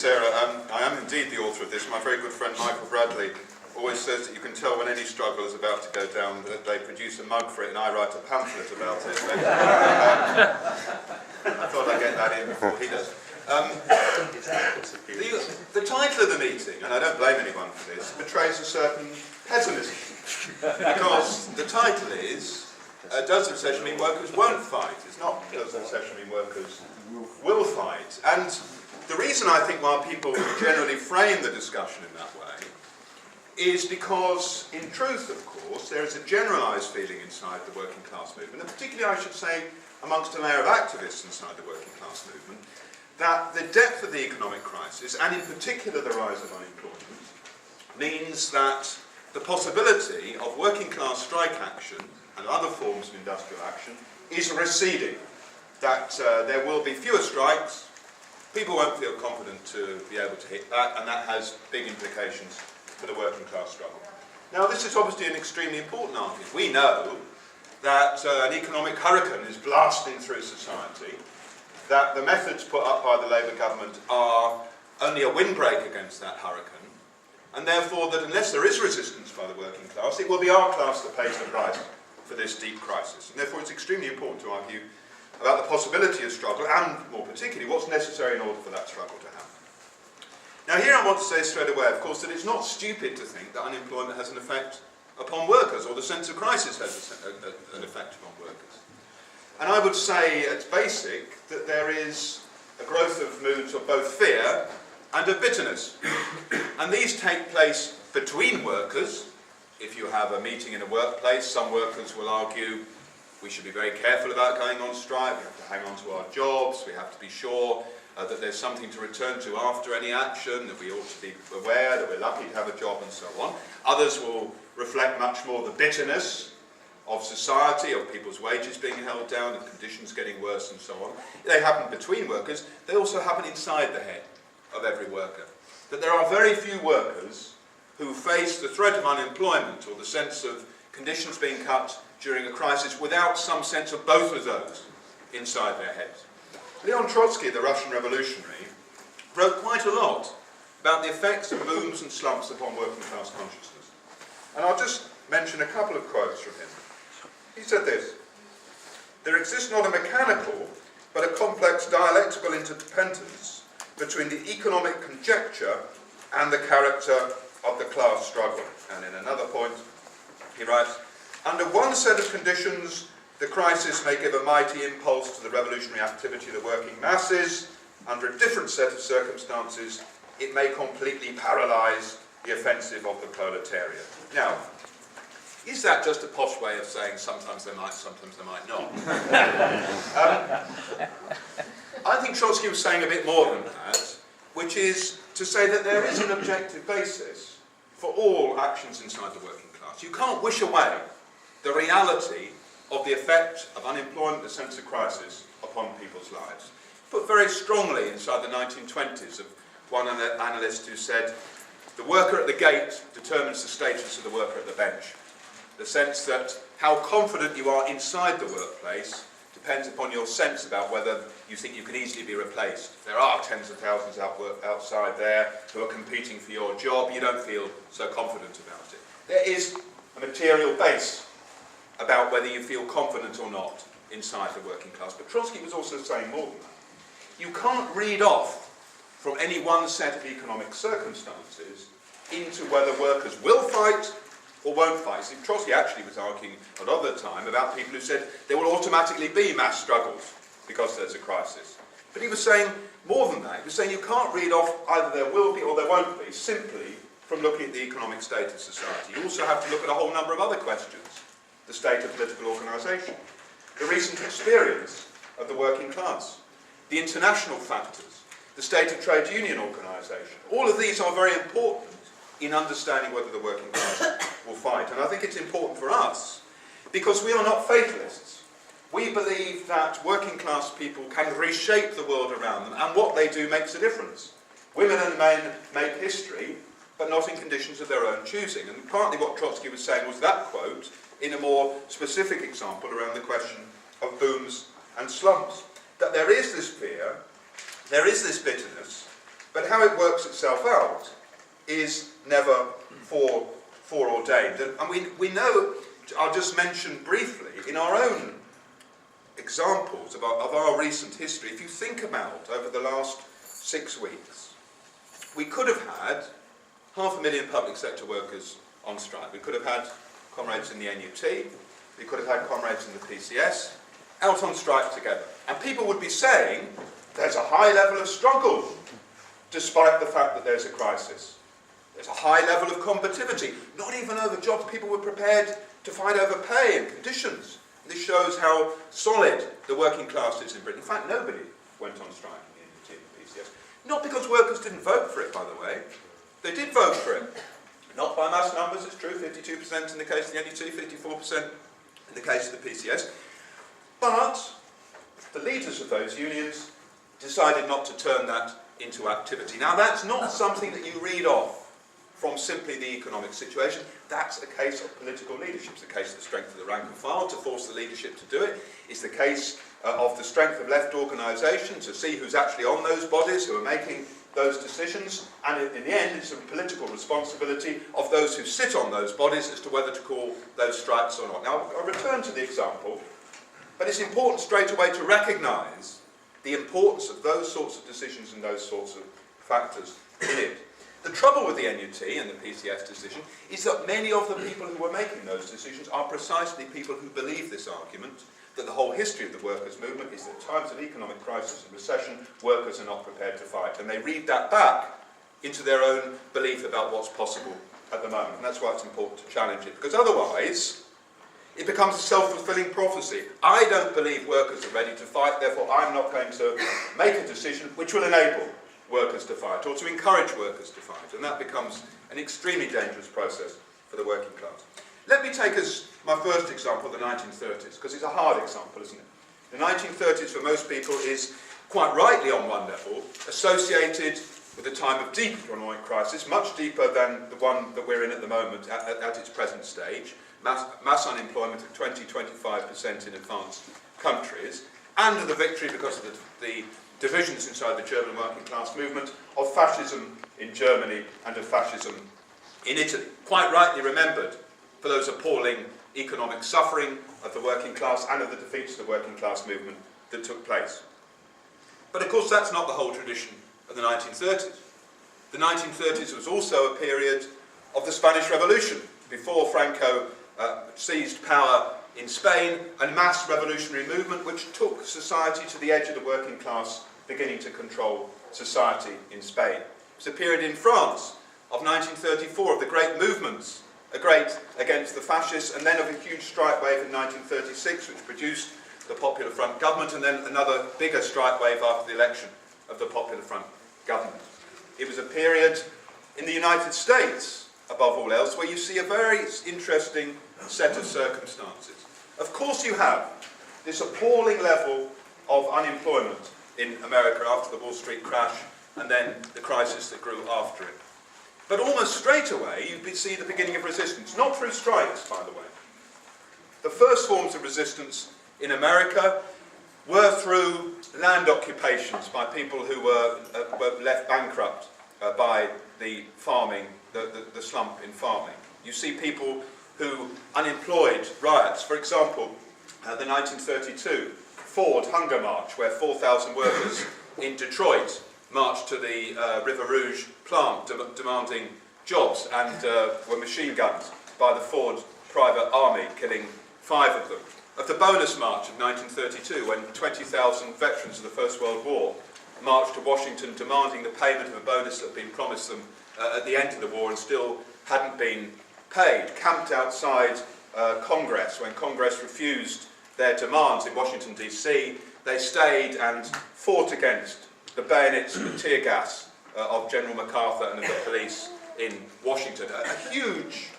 Sarah, I am indeed the author of this. My very good friend Michael Bradley always says that you can tell when any struggle is about to go down that they produce a mug for it and I write a pamphlet about it. I thought I'd get that in before he does. The title of the meeting, and I don't blame anyone for this, betrays a certain pessimism. Because the title is, does recession mean workers won't fight? It's not, does recession mean workers will fight? And the reason I think why people generally frame the discussion in that way is because, in truth, of course, there is a generalised feeling inside the working class movement, and particularly, I should say, amongst a layer of activists inside the working class movement, that the depth of the economic crisis, and in particular the rise of unemployment, means that the possibility of working class strike action and other forms of industrial action is receding. That there will be fewer strikes, people won't feel confident to be able to hit that, and that has big implications for the working class struggle. Now, this is obviously an extremely important argument. We know that an economic hurricane is blasting through society, that the methods put up by the Labour government are only a windbreak against that hurricane, and therefore that unless there is resistance by the working class, it will be our class that pays the price for this deep crisis. And therefore it's extremely important to argue about the possibility of struggle, and more particularly what's necessary in order for that struggle to happen. Now here I want to say straight away, of course, that it's not stupid to think that unemployment has an effect upon workers, or the sense of crisis has an effect upon workers. And I would say, it's basic, that there is a growth of moods of both fear and of bitterness. And these take place between workers. If you have a meeting in a workplace, some workers will argue we should be very careful about going on strike, we have to hang on to our jobs, we have to be sure that there's something to return to after any action, that we ought to be aware that we're lucky to have a job and so on. Others will reflect much more the bitterness of society, of people's wages being held down, of conditions getting worse and so on. They happen between workers, they also happen inside the head of every worker. That there are very few workers who face the threat of unemployment or the sense of conditions being cut during a crisis without some sense of both of those inside their heads. Leon Trotsky, the Russian revolutionary, wrote quite a lot about the effects of booms and slumps upon working class consciousness. And I'll just mention a couple of quotes from him. He said this: "There exists not a mechanical, but a complex dialectical interdependence between the economic conjecture and the character of the class struggle." And in another point, he writes, "Under one set of conditions, the crisis may give a mighty impulse to the revolutionary activity of the working masses. Under a different set of circumstances, it may completely paralyse the offensive of the proletariat." Now, is that just a posh way of saying sometimes they might not? I think Trotsky was saying a bit more than that, which is to say that there is an objective basis for all actions inside the working class. You can't wish away the reality of the effect of unemployment, the sense of crisis, upon people's lives. Put very strongly inside the 1920s of one analyst who said, the worker at the gate determines the status of the worker at the bench. The sense that how confident you are inside the workplace depends upon your sense about whether you think you can easily be replaced. There are tens of thousands outside there who are competing for your job. You don't feel so confident about it. There is a material base about whether you feel confident or not inside the working class. But Trotsky was also saying more than that. You can't read off from any one set of economic circumstances into whether workers will fight or won't fight. See, Trotsky actually was arguing a lot of the time about people who said there will automatically be mass struggles because there's a crisis. But he was saying more than that. He was saying you can't read off either there will be or there won't be simply from looking at the economic state of society. You also have to look at a whole number of other questions. The state of political organisation, the recent experience of the working class, the international factors, the state of trade union organisation. All of these are very important in understanding whether the working class will fight. And I think it's important for us because we are not fatalists. We believe that working class people can reshape the world around them, and what they do makes a difference. Women and men make history, but not in conditions of their own choosing. And partly what Trotsky was saying was that quote in a more specific example around the question of booms and slumps. That there is this fear, there is this bitterness, But how it works itself out is never foreordained. And we know, I'll just mention briefly, in our own examples of our recent history, if you think about over the last 6 weeks, we could have had 500,000 public sector workers on strike. We could have had comrades in the NUT, we could have had comrades in the PCS, out on strike together. And people would be saying, there's a high level of struggle, despite the fact that there's a crisis. There's a high level of combativity, not even over jobs. People were prepared to fight over pay and conditions. This shows how solid the working class is in Britain. In fact, nobody went on strike in the NUT and the PCS. Not because workers didn't vote for it, by the way. They did vote for it. Not by mass numbers, it's true, 52% in the case of the NUT, 54% in the case of the PCS. But the leaders of those unions decided not to turn that into activity. Now, that's not something that you read off from simply the economic situation. That's a case of political leadership. It's the case of the strength of the rank and file to force the leadership to do it. It's the case of the strength of left organisation to see who's actually on those bodies, who are making those decisions. And in the end, it's a political responsibility of those who sit on those bodies as to whether to call those strikes or not. Now, I'll return to the example, but it's important straight away to recognise the importance of those sorts of decisions and those sorts of factors in it. The trouble with the NUT and the PCS decision is that many of the people who were making those decisions are precisely people who believe this argument, that the whole history of the workers' movement is that in times of economic crisis and recession, workers are not prepared to fight. And they read that back into their own belief about what's possible at the moment. And that's why it's important to challenge it, because otherwise it becomes a self-fulfilling prophecy. I don't believe workers are ready to fight, therefore I'm not going to make a decision which will enable workers to fight, or to encourage workers to fight, and that becomes an extremely dangerous process for the working class. Let me take as my first example the 1930s, because it's a hard example, isn't it? The 1930s for most people is, quite rightly on one level, associated with a time of deep economic crisis, much deeper than the one that we're in at the moment at its present stage, mass unemployment of 20-25% in advanced countries, and the victory, because of the divisions inside the German working class movement, of fascism in Germany and of fascism in Italy. Quite rightly remembered for those appalling economic suffering of the working class and of the defeats of the working class movement that took place. But of course that's not the whole tradition of the 1930s. The 1930s was also a period of the Spanish Revolution, before Franco seized power in Spain, a mass revolutionary movement which took society to the edge of the working class, beginning to control society in Spain. It's a period in France of 1934 of the great movements, a great against the fascists, and then of a huge strike wave in 1936 which produced the Popular Front government, and then another bigger strike wave after the election of the Popular Front government. It was a period in the United States, above all else, where you see a very interesting set of circumstances. Of course you have this appalling level of unemployment in America after the Wall Street crash, and then the crisis that grew after it. But almost straight away you see the beginning of resistance, not through strikes, by the way. The first forms of resistance in America were through land occupations by people who were left bankrupt by the farming, the slump in farming. You see people who unemployed riots. For example, the 1932 Ford Hunger March, where 4,000 workers in Detroit marched to the River Rouge plant demanding jobs, and were machine gunned by the Ford private army, killing 5 of them. Of the Bonus March of 1932, when 20,000 veterans of the First World War marched to Washington demanding the payment of a bonus that had been promised them at the end of the war and still hadn't been paid, camped outside Congress when Congress refused their demands in Washington DC. They stayed and fought against the bayonets and the tear gas of General MacArthur and of the police in Washington. A huge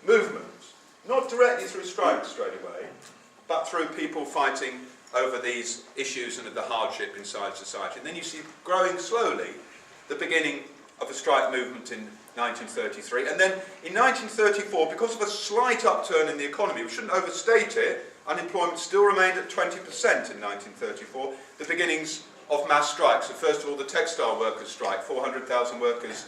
movement, not directly through strikes straight away, but through people fighting over these issues and of the hardship inside society. And then you see growing slowly the beginning of a strike movement in 1933. And then in 1934, because of a slight upturn in the economy, we shouldn't overstate it, unemployment still remained at 20% in 1934, the beginnings of mass strikes. So first of all, the textile workers' strike, 400,000 workers